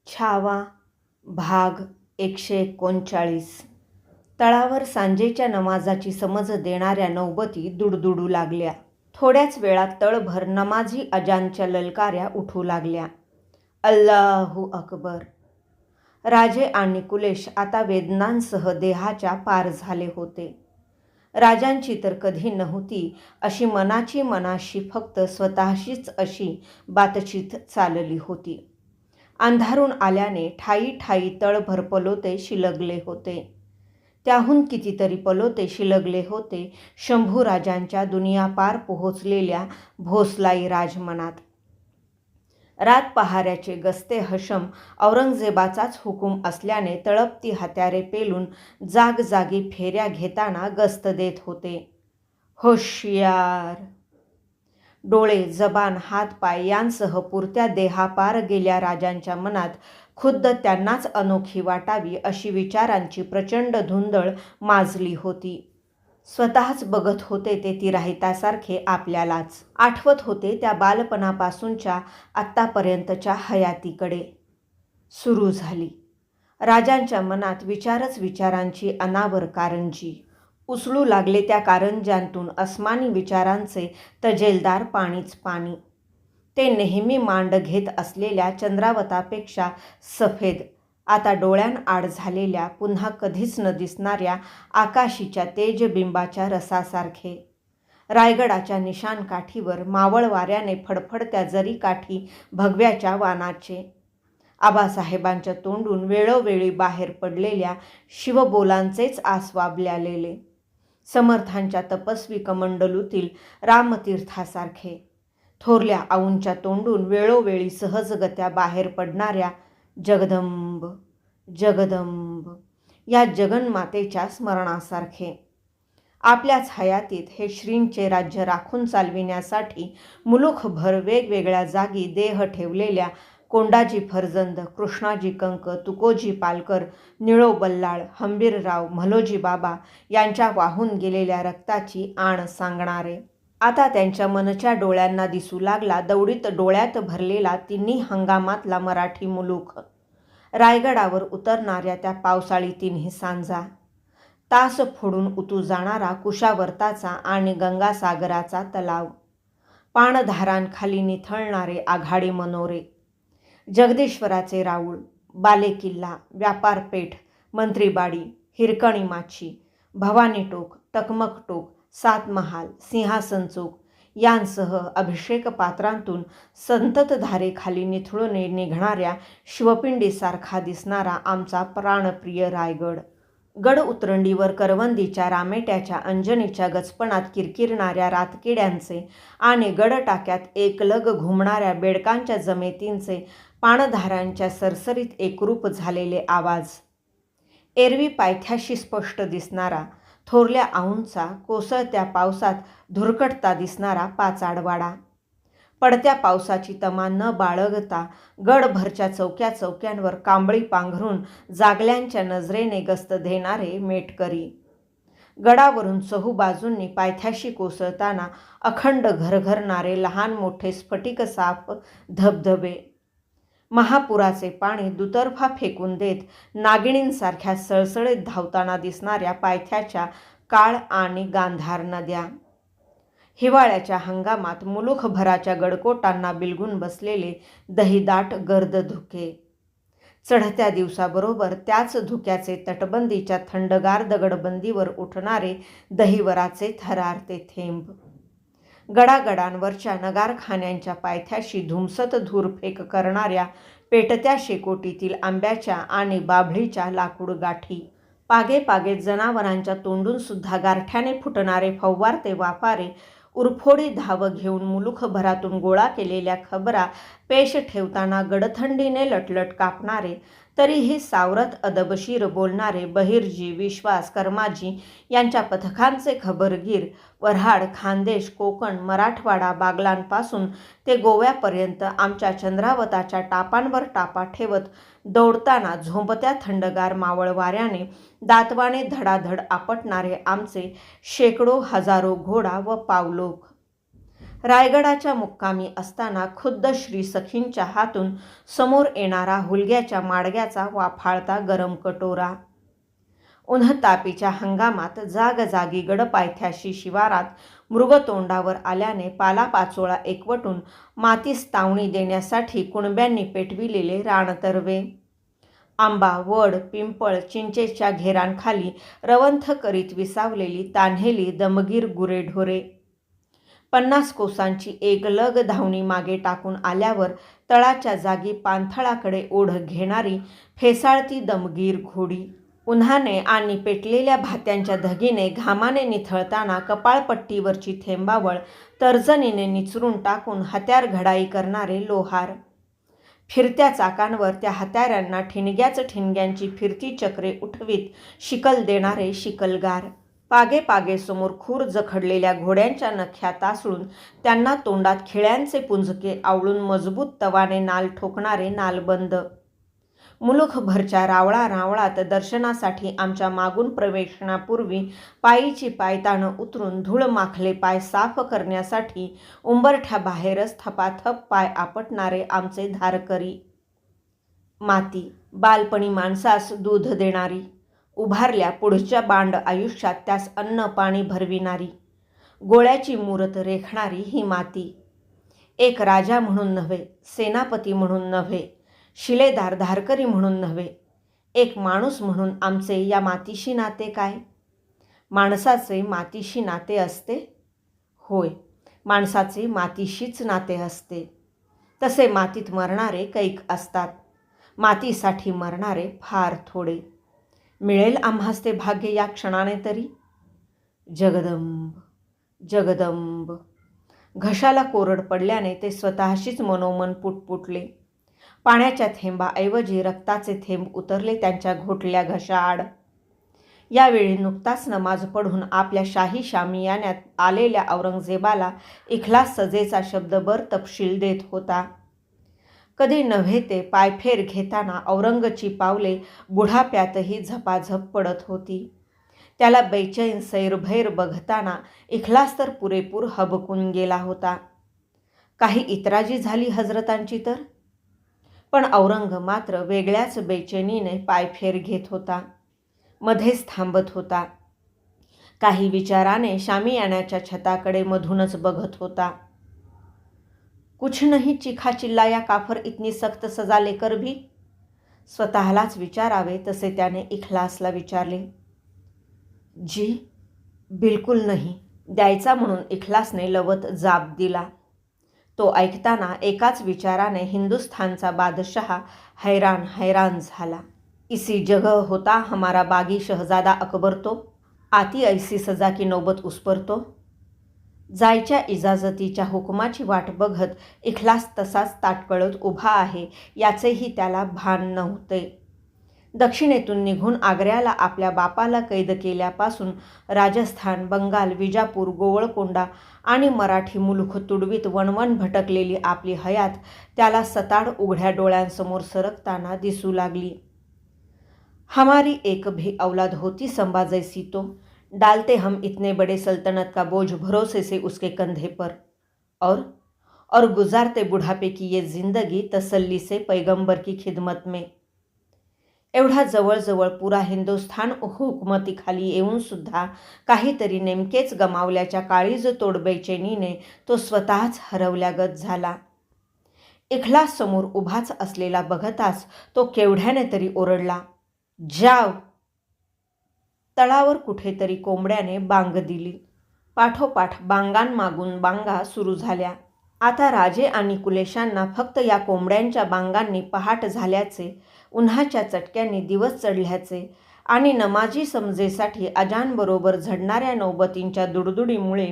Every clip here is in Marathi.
छावा भाग 139. तळावर सांजेच्या नमाजाची समज देणाऱ्या नौबती दुडदुडू लागल्या. थोड्याच वेळात तळभर नमाजी अजानच्या ललकाऱ्या उठू लागल्या. अल्लाहू अकबर. राजे आणि कुलेश आता वेदनांसह देहाच्या पार झाले होते. राजांची तर कधी नव्हती अशी मनाची मनाशी फक्त स्वतःशीच अशी बातचीत चालली होती. अंधारून आल्याने ठायी ठायी तळभर पलोते शिलगले होते. त्याहून कितीतरी पलोते शिलगले होते शंभूराजांच्या दुनियापार पोहोचलेल्या भोसलाई राजमनात. रात पहाऱ्याचे गस्ते हशम औरंगजेबाचाच हुकूम असल्याने तळपती हत्यारे पेलून जागजागी फेऱ्या घेताना गस्त देत होते. होशियार. डोळे, जबान, हातपाय यांसह पुरत्या देहापार गेल्या राजांच्या मनात खुद्द त्यांनाच अनोखी वाटावी अशी विचारांची प्रचंड धुंदळ माजली होती. स्वतःच बघत होते ते तिराहितासारखे आपल्यालाच. आठवत होते त्या बालपणापासूनच्या आत्तापर्यंतच्या हयातीकडे. सुरू झाली राजांच्या मनात विचारच विचारांची अनावर कारंजी. उसळू लागले त्या कारंज्यांतून अस्मानी विचारांचे तजेलदार पाणीच पाणी. ते नेहमी मांड घेत असलेल्या चंद्रावतापेक्षा सफेद, आता डोळ्यांआड झालेल्या पुन्हा कधीच न दिसणाऱ्या आकाशीच्या तेजबिंबाच्या रसासारखे. रायगडाच्या निशाणकाठीवर मावळ वाऱ्याने फडफडत्या जरीकाठी भगव्याच्या वानाचे. आबासाहेबांच्या तोंडून वेळोवेळी बाहेर पडलेल्या शिवबोलांचेच आसवाबल्यालेले. समर्थांच्या तपस्वी कमंडलूतील रामतीर्थासारखे. थोरल्या आऊंच्या तोंडून वेळोवेळी सहजगत्या बाहेर पडणाऱ्या जगदंब जगदंब या जगन्मातेच्या स्मरणासारखे. आपल्याच हयातीत हे श्रींचे राज्य राखून चालविण्यासाठी मुलूकभर वेगवेगळ्या जागी देह ठेवलेल्या कोंडाजी फर्जंद, कृष्णाजी कंक, तुकोजी पालकर, निळो बल्लाळ, हंबीरराव, म्हालोजी बाबा यांच्या वाहून गेलेल्या रक्ताची आण सांगणारे. आता त्यांच्या मनच्या डोळ्यांना दिसू लागला दवडीत डोळ्यात भरलेला तिन्ही हंगामातला मराठी मुलूक. रायगडावर उतरणाऱ्या त्या पावसाळी तिन्ही सांजा. तास फोडून उतू जाणारा कुशावर्ताचा आणि गंगासागराचा तलाव. पाणधारांखाली निथळणारे आघाडी मनोरे. जगदीश्वराचे राऊळ, बालेकिल्ला, व्यापारपेठ, मंत्रीबाडी, हिरकणी माची, भवानी टोक, टकमक टोक, सातमहाल, सिंहासन चौक यांसह अभिषेक पात्रांतून संततधारेखाली निथळून निघणाऱ्या शिवपिंडीसारखा दिसणारा आमचा प्राणप्रिय रायगड. गड उतरंडीवर करवंदीच्या रामेट्याच्या अंजनीच्या गचपणात किरकिरणाऱ्या रातकिड्यांचे आणि गडटाक्यात एकलग घुमणाऱ्या बेडकांच्या जमेतींचे पाणधारांच्या सरसरीत एकरूप झालेले आवाज. एरवी पायथ्याशी स्पष्ट दिसणारा थोरल्या आऊंचा कोसळत्या पावसात धुरकटता दिसणारा पाचाडवाडा. पडत्या पावसाची तमा न बाळगता गडभरच्या चौक्या चौक्यांवर कांबळी पांघरून जागल्यांच्या नजरेने गस्त देणारे मेटकरी. गडावरून चहूबाजूंनी पायथ्याशी कोसळताना अखंड घरघरणारे लहान मोठे स्फटिकसाफ धबधबे. महापुराचे पाणी दुतर्फा फेकून देत नागिणींसारख्या सळसळीत धावताना दिसणाऱ्या पायथ्याच्या काळ आणि गांधार नद्या. हिवाळ्याच्या हंगामात मुलूकभराच्या गडकोटांना बिलगून बसलेले दहीदाट गर्द धुके. चढत्या दिवसाबरोबर त्याच धुक्याचे तटबंदीच्या थंडगार दगडबंदीवर उठणारे दहिवराचे थरारते थेंब. गडागडांवरच्या नगारखान्यांच्या पायथ्याशी धुमसत धूरफेक करणाऱ्या पेटत्या शेकोटीतील आंब्याच्या आणि बाभळीच्या लाकूड गाठी. पागे पागे जनावरांच्या तोंडून सुद्धा गारठ्याने फुटणारे फव्वारते वाफारे. उरफोडी धाव घेऊन मुलूकभरातून गोळा केलेल्या खबरा पेश ठेवताना गडथंडीने लटलट कापणारे तरीही सावरत अदबशीर बोलणारे बहिर्जी, विश्वास, कर्माजी यांच्या पथकांचे खबरगीर. वऱ्हाड, खानदेश, कोकण, मराठवाडा, बागलांपासून ते गोव्यापर्यंत आमच्या चंद्रावताच्या टापांवर टापा ठेवत दौडताना झोंबत्या थंडगार मावळ वाऱ्याने दातवाने धडाधड आपटणारे आमचे शेकडो हजारो घोडा व पावलोक. रायगडाच्या मुक्कामी असताना खुद्द श्री सखींच्या हातून समोर येणारा हुलग्याच्या माडग्याचा वाफाळता गरम कटोरा. उन्हतापीच्या हंगामात जागजागी गडपायथ्याशी शिवारात मृगतोंडावर आल्याने पालापाचोळा एकवटून मातीस तावणी देण्यासाठी कुणब्यांनी पेटविलेले रानतर्वे, आंबा, वड, पिंपळ, चिंचेच्या घेरांखाली रवंथ करीत विसावलेली तान्हेली दमगीर गुरेढोरे, 50 कोसांची एक लग धावणी मागे टाकून आल्यावर तळाच्या जागी पाणथळाकडे ओढ घेणारी फेसाळती दमगीर घोडी, उन्हाने आणि पेटलेल्या भात्यांच्या धगीने घामाने निथळताना कपाळपट्टीवरची थेंबावळ तर्जनीने निचरून टाकून हत्यार घडाई करणारे लोहार, फिरत्या चाकांवर त्या हत्यारांना ठिणग्याच ठिणग्यांची फिरती चक्रे उठवीत शिकल देणारे शिकलगार, पागे पागे समोर खूर जखडलेल्या घोड्यांच्या नख्या तासळून त्यांना तोंडात खिळ्यांचे पुंजके आवळून मजबूत तवाने नाल ठोकणारे नालबंद, मुलुखभरच्या रावळात दर्शनासाठी आमच्या मागून प्रवेशनापूर्वी पायीची पायतानं उतरून धूळ माखले पाय साफ करण्यासाठी उंबरठ्याबाहेरच थपाथप पाय आपटणारे आमचे धारकरी, माती बालपणी माणसास दूध देणारी, उभारल्या पुढच्या बांड आयुष्यात त्यास अन्न पाणी भरविणारी, गोळ्याची मूरत रेखणारी ही माती, एक राजा म्हणून नव्हे, सेनापती म्हणून नव्हे, शिलेदार धारकरी म्हणून नव्हे, एक माणूस म्हणून आमचे या मातीशी नाते काय? माणसाचे मातीशी नाते असते? होय, माणसाचे मातीशीच नाते असते. तसे मातीत मरणारे कैक असतात, मातीसाठी मरणारे फार थोडे. मिळेल आम्हास ते भाग्य या क्षणाने तरी? जगदंब जगदंब. घशाला कोरड पडल्याने ते स्वतःशीच मनोमन पुटपुटले. पाण्याच्या थेंबाऐवजी रक्ताचे थेंब उतरले त्यांच्या घोटल्या घशाआड. यावेळी नुकताच नमाज पढून आपल्या शाही शामियान्यात आलेल्या औरंगजेबाला इखलास सजेचा शब्दभर तपशील देत होता. कधी नव्हे ते पायफेर घेताना औरंगची पावले बुढाप्यातही झपाझप पडत होती. त्याला बेचैन सैरभैर बघताना इखलास तर पुरेपूर हबकून गेला होता. काही इतराजी झाली हजरतांची तर? पण औरंग मात्र वेगळ्याच बेचैनीने पायफेर घेत होता, मध्येच थांबत होता. काही विचाराने शामियानाच्या छताकडे मधूनच बघत होता. कुछ नहीं चिखा चिल्लाया काफर इतनी सख्त सजा लेकर भी? स्वतःलाच विचारावे तसे त्याने इखलासला विचारले. जी बिलकुल नाही, द्यायचा म्हणून इखलासने लवत जाब दिला. तो ऐकताना एकाच विचाराने हिंदुस्थानचा बादशहा हैरान झाला. इसी जगह होता हमारा बागी शहजादा अकबर तो, आती ऐसी सजा की नौबत उस पर तो. जायच्या इजाजतीच्या हुकुमाची वाट बघत इखलास तसाच ताटकळत उभा आहे याचेही त्याला भान नव्हते. दक्षिणेतून निघून आग्र्याला आपल्या बापाला कैद केल्यापासून राजस्थान, बंगाल, विजापूर, गोवळकोंडा आणि मराठी मुलूख तुडवीत वणवण भटकलेली आपली हयात त्याला सताड उघड्या डोळ्यांसमोर सरकताना दिसू लागली. हमारी एक भी औलाद होती संबा जैसी तो डालते हम इतने बड़े सल्तनत का बोझ भरोसे से उसके कंधे पर और गुजारते बुढ़ापे की ये जिंदगी तसल्ली से पैगंबर की खिदमत में. एवढा जवळजवळ पुरा हिंदुस्थान हुकमतीखाली येऊन सुद्धा काहीतरी नेमकेच गमावल्याच्या काळीज तोड बेचैनीने तो स्वतःच हरवल्यागत झाला. इखलास समोर उभाच असलेला बघताच तो केवढ्याने तरी ओरडला, जाव. तळावर कुठेतरी कोंबड्याने बांग दिली. पाठोपाठ बांगांमागून बांगा सुरू झाल्या. आता राजे आणि कुलेशांना फक्त या कोंबड्यांच्या बांगांनी पहाट झाल्याचे, उन्हाच्या चटक्यांनी दिवस चढल्याचे आणि नमाजी समजेसाठी अजानबरोबर झडणाऱ्या नौबतींच्या दुडदुडीमुळे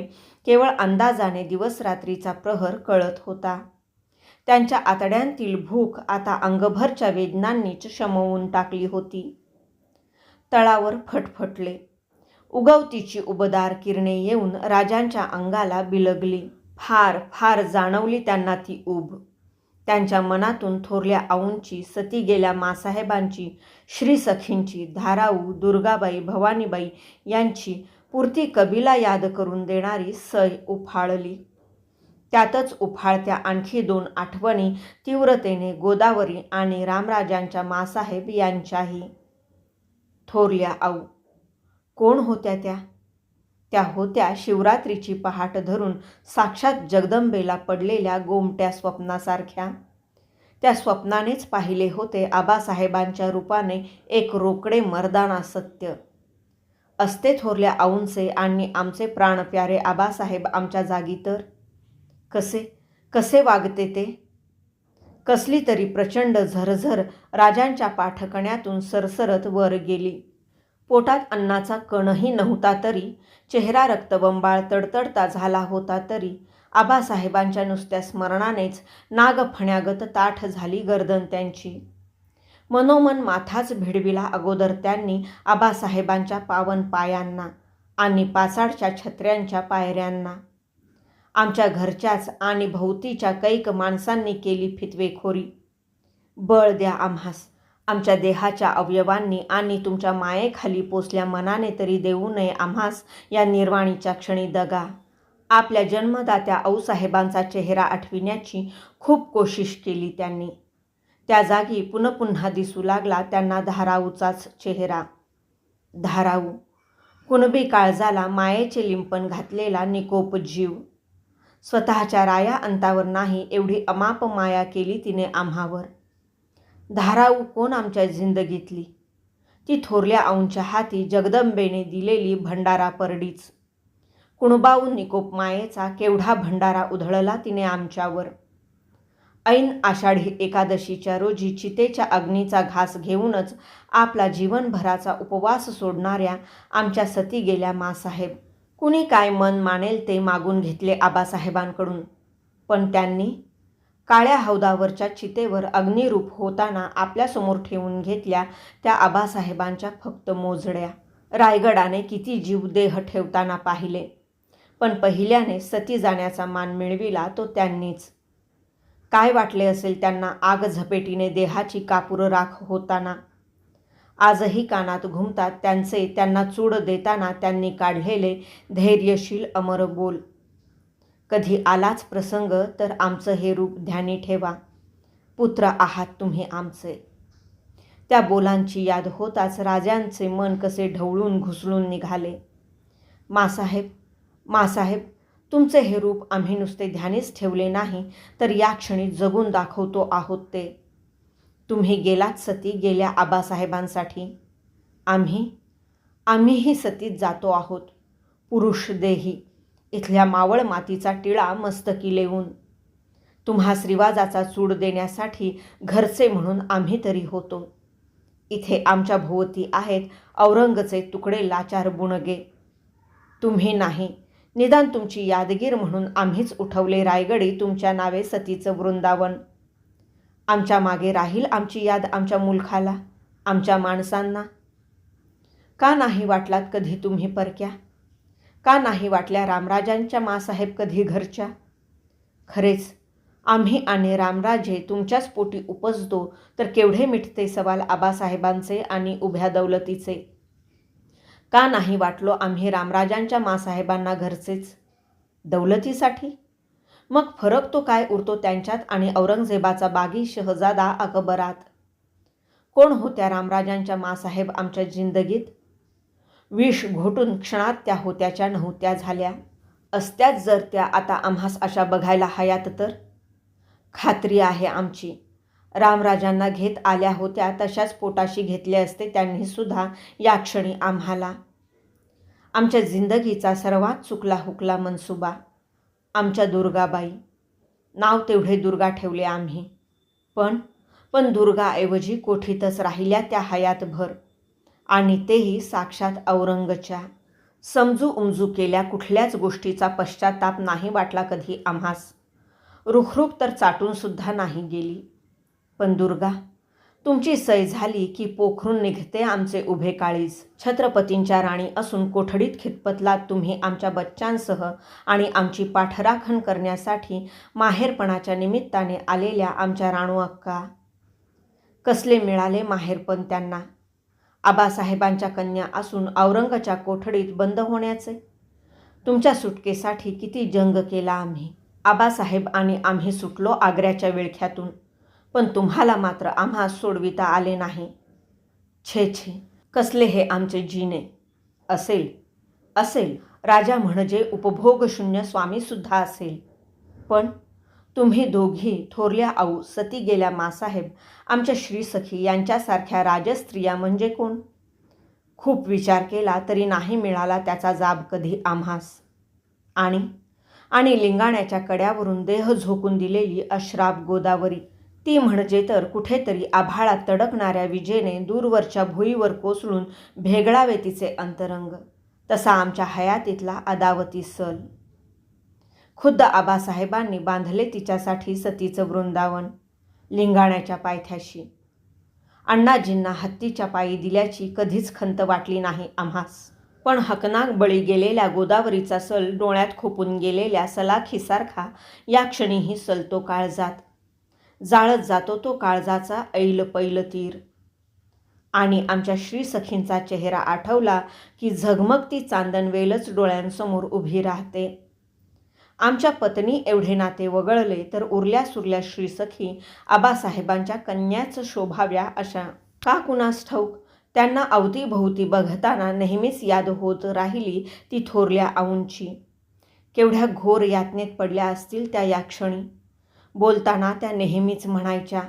केवळ अंदाजाने दिवसरात्रीचा प्रहर कळत होता. त्यांच्या आतड्यांतील भूक आता अंगभरच्या वेदनांनीच शमवून टाकली होती. तळावर फटफटले. उगवतीची उबदार किरणे येऊन राजांच्या अंगाला बिलगली. फार फार जाणवली त्यांना ती ऊब. त्यांच्या मनातून थोरल्या आऊंची, सती गेल्या मासाहेबांची, श्रीसखींची, धाराऊ, दुर्गाबाई, भवानीबाई यांची पुरती कबिला याद करून देणारी सय उफाळली. त्यातच उफाळत्या आणखी 2 आठवणी तीव्रतेने गोदावरी आणि रामराजांच्या मासाहेब यांच्याही. थोरल्या आऊ कोण होत्या त्या? त्या होत्या शिवरात्रीची पहाट धरून साक्षात जगदंबेला पडलेल्या गोमट्या स्वप्नासारख्या. त्या स्वप्नानेच पाहिले होते आबासाहेबांच्या रूपाने एक रोकडे मर्दाना सत्य. असते थोरल्या आऊंचे आणि आमचे प्राणप्यारे आबासाहेब आमच्या जागी तर कसे कसे वागते ते? कसली तरी प्रचंड झरझर राजांच्या पाठकण्यातून सरसरत वर गेली. पोटात अन्नाचा कणही नव्हता तरी, चेहरा रक्तबंबाळ तडतडता झाला होता तरी, आबासाहेबांच्या नुसत्या स्मरणानेच नागफण्यागत ताठ झाली गर्दन त्यांची. मनोमन माथाच भिडविला अगोदर त्यांनी आबासाहेबांच्या पावन पायांना आणि पाचाडच्या छत्र्यांच्या पायऱ्यांना. आमच्या घरच्याच आणि भोवतीच्या कैक माणसांनी केली फितवेखोरी. बळ द्या आम्हास, आमच्या देहाच्या अवयवांनी आणि तुमच्या मायेखाली पोचल्या मनाने तरी देऊ नये आम्हास या निर्वाणीच्या क्षणी दगा. आपल्या जन्मदात्या आऊसाहेबांचा चेहरा आठविण्याची खूप कोशिश केली त्यांनी. त्या जागी पुन्हा दिसू लागला त्यांना धाराऊचाच चेहरा. धाराऊ, कुणबी काळजाला मायेचे लिंपण घातलेला निकोप जीव. स्वतःच्या राया अंतावर नाही एवढी अमाप माया केली तिने आम्हावर. धाराऊ कोण आमच्या जिंदगीतली? ती थोरल्या आऊंच्या हाती जगदंबेने दिलेली भंडारा परडीच. कुणबाऊ निकोप मायेचा केवढा भंडारा उधळला तिने आमच्यावर. ऐन आषाढी एकादशीच्या रोजी चितेच्या अग्नीचा घास घेऊनच आपला जीवनभराचा उपवास सोडणाऱ्या आमच्या सती गेल्या मासाहेब. कुणी काय मन मानेल ते मागून घेतले आबासाहेबांकडून, पण त्यांनी काळ्या हौदावरच्या चितेवर अग्निरूप होताना आपल्यासमोर ठेवून घेतल्या त्या आबासाहेबांच्या फक्त मोजड्या. रायगडाने किती जीवदेह ठेवताना पाहिले, पण पहिल्याने सती जाण्याचा मान मिळविला तो त्यांनीच. काय वाटले असेल त्यांना आग झपेटीने देहाची कापूर राख होताना. आजही कानात घुमतात त्यांचे त्यांना चूड देताना त्यांनी काढलेले धैर्यशील अमर बोल. कधी आलाच प्रसंग तर आमचं हे रूप ध्यानी ठेवा, पुत्र आहात तुम्ही आमचे. त्या बोलांची याद होताच राजांचे मन कसे ढवळून घुसळून निघाले. मासाहेब, मासाहेब, तुमचे हे रूप आम्ही नुसते ध्यानीच ठेवले नाही तर या क्षणी जगून दाखवतो आहोत ते. तुम्ही गेलात सती गेल्या आबासाहेबांसाठी. आम्हीही सतीत जातो आहोत, पुरुष देही, इथल्या मावळ मातीचा टिळा मस्तकी लेवून. तुम्हा श्रीवाजाचा चूड देण्यासाठी घरचे म्हणून आम्ही तरी होतो. इथे आमच्या भोवती आहेत औरंगचे तुकडे लाचार बुणगे. तुम्ही नाही, निदान तुमची यादगीर म्हणून आम्हीच उठवले रायगडी तुमच्या नावे सतीचं वृंदावन. आमच्या मागे राहील आमची याद आमच्या मुलखाला, आमच्या माणसांना. का नाही वाटलात कधी तुम्ही परक्या? का नाही वाटल्या रामराजांच्या मासाहेब कधी घरच्या? खरेच आम्ही आणि रामराजे तुमच्याच पोटी उपजतो तर केवढे मिटते सवाल आबासाहेबांचे आणि उभ्या दौलतीचे. का नाही वाटलो आम्ही रामराजांच्या मासाहेबांना घरचेच? दौलतीसाठी? मग फरक तो काय उरतो त्यांच्यात आणि औरंगजेबाचा बागी शहजादा अकबरात? कोण होत्या रामराजांच्या मासाहेब आमच्या जिंदगीत? विष घोटून क्षणात त्या होत्याच्या नव्हत्या झाल्या. असत्याच जर त्या आता आम्हास अशा बघायला हयात तर? खात्री आहे आमची, रामराजांना घेत आल्या होत्या तशाच पोटाशी घेतले असते त्यांनीसुद्धा या क्षणी आम्हाला. आमच्या जिंदगीचा सर्वात चुकला हुकला मनसुबा, आमच्या दुर्गाबाई. नाव तेवढे दुर्गा ठेवले आम्ही, पण दुर्गाऐवजी कोठीतच राहिल्या त्या हयातभर, आणि तेही साक्षात औरंगच्या. समजू उमजू केल्या कुठल्याच गोष्टीचा पश्चाताप नाही वाटला कधी आम्हास. रुखरुख तर चाटूनसुद्धा नाही गेली. पण दुर्गा, तुमची सय झाली की पोखरून निघते आमचे उभे काळीज. छत्रपतींच्या राणी असून कोठडीत खितपतलात तुम्ही आमच्या बच्चांसह आणि आमची पाठराखण करण्यासाठी माहेरपणाच्या निमित्ताने आलेल्या आमच्या राणू अक्का. कसले मिळाले माहेरपण त्यांना? आबासाहेबांच्या कन्या असून औरंगच्या कोठडीत बंद होण्याचे. तुमच्या सुटकेसाठी किती जंग केला आम्ही. आबासाहेब आणि आम्ही सुटलो आग्र्याच्या विळख्यातून, पण तुम्हाला मात्र आम्हास सोडविता आले नाही. छे छे, कसले हे आमचे जीने. असेल असेल, राजा म्हणजे उपभोगशून्य स्वामीसुद्धा असेल, पण तुम्ही दोघी थोरल्या आऊ सती गेल्या मासाहेब आमच्या श्रीसखी यांच्यासारख्या राजस्त्रिया म्हणजे कोण? खूप विचार केला तरी नाही मिळाला त्याचा जाब कधी आम्हास. आणि लिंगाण्याच्या कड्यावरून देह झोकून दिलेली अश्राप गोदावरी, ती म्हणजे तर कुठेतरी आभाळात तडकणाऱ्या विजेने दूरवरच्या भुईवर कोसळून भेगळावे तिचे अंतरंग, तसा आमच्या हयातीतला अदावती सल. खुद्द आबासाहेबांनी बांधले तिच्यासाठी सतीचं वृंदावन लिंगाण्याच्या पायथ्याशी. अण्णाजींना हत्तीच्या पायी दिल्याची कधीच खंत वाटली नाही आम्हास, पण हकनाक बळी गेलेल्या गोदावरीचा सल डोळ्यात खोपून गेलेल्या सलाखीसारखा या क्षणीही सलतो काळजात. जाळत जातो तो काळजाचा ऐल पैल तीर. आणि आमच्या श्रीसखींचा चेहरा आठवला की झगमगती चांदणवेलच डोळ्यांसमोर उभी राहते. आमच्या पत्नी एवढे नाते वगळले तर उरल्या सुरल्या श्रीसखी आबासाहेबांच्या कन्याच शोभाव्या अशा का कुणास ठाऊक. त्यांना अवतीभोवती बघताना नेहमीच याद होत राहिली ती थोरल्या आऊंची. केवढ्या घोर यातनेत पडल्या असतील त्या या क्षणी. बोलताना त्या नेहमीच म्हणायच्या,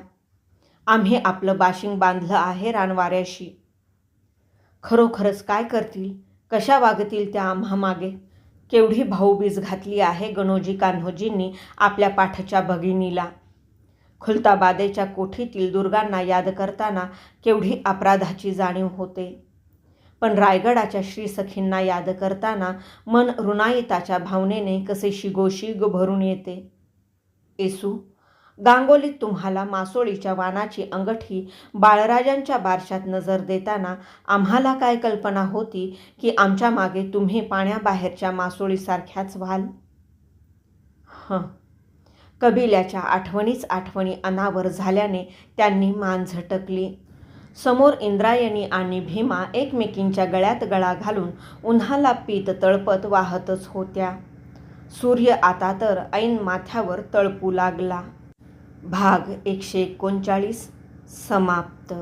आम्ही आपलं बाशिंग बांधलं आहे रानवाऱ्याशी. खरोखरच काय करतील, कशा वागतील त्या आम्हा मागे. केवढी भाऊबीज घातली आहे गणोजी कान्होजींनी आपल्या पाठच्या भगिनीला. खुलताबादेच्या कोठीतील दुर्गांना याद करताना केवढी अपराधाची जाणीव होते, पण रायगडाच्या श्रीसखींना याद करताना मन ऋणाईताच्या भावनेने कसे शिगोशीग भरून येते. येसू, गांगोलीत तुम्हाला मासोळीच्या वाणाची अंगठी बाळराजांच्या बारशात नजर देताना आम्हाला काय कल्पना होती की आमच्या मागे तुम्ही पाण्याबाहेरच्या मासोळीसारख्याच व्हाल. कबिल्याच्या आठवणीच आठवणी अनावर झाल्याने त्यांनी मान झटकली. समोर इंद्रायणी आणि भीमा एकमेकींच्या गळ्यात गळा घालून उन्हाला पीत तळपत वाहतच होत्या. सूर्य आता तर ऐन माथ्यावर तळपू लागला. भाग 139 समाप्त.